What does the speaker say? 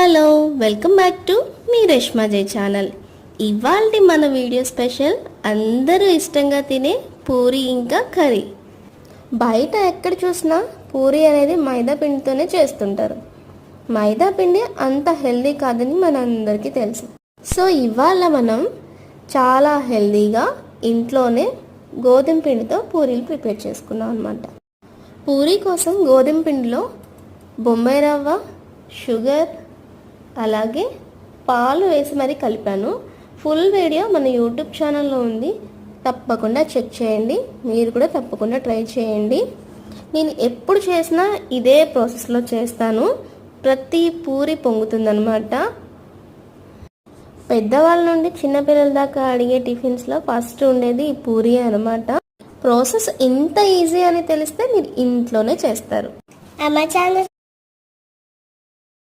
Hello welcome back to me Reshma జై channel. ఇవాల్టి మన వీడియో స్పెషల్ అందరూ ఇష్టంగా తినే పూరి ఇంకా కర్రీ. బయట ఎక్కడ చూసినా పూరి అనేది మైదా పిండితోనే చేస్తుంటారు. మైదా పిండి అంత హెల్దీ కాదని మనందరికీ తెలుసు. సో ఇవాళ మనం చాలా హెల్దీగా ఇంట్లోనే గోధుమ పిండితో పూరీలు ప్రిపేర్ చేసుకున్నాం అన్నమాట. పూరీ కోసం గోధుమ పిండిలో బొంబాయి రవ్వ, షుగర్, అలాగే పాలు వేసి మరీ కలిపాను. ఫుల్ వీడియో మన యూట్యూబ్ ఛానల్లో ఉంది, తప్పకుండా చెక్ చేయండి. మీరు కూడా తప్పకుండా ట్రై చేయండి. నేను ఎప్పుడు చేసినా ఇదే ప్రాసెస్లో చేస్తాను. ప్రతి పూరి పొంగుతుందన్నమాట. పెద్దవాళ్ళ నుండి చిన్నపిల్లల దాకా అడిగే టిఫిన్స్లో ఫస్ట్ ఉండేది ఈ పూరి అనమాట. ప్రాసెస్ ఇంత ఈజీ అని తెలిస్తే మీరు ఇంట్లోనే చేస్తారు. మా ఛానల్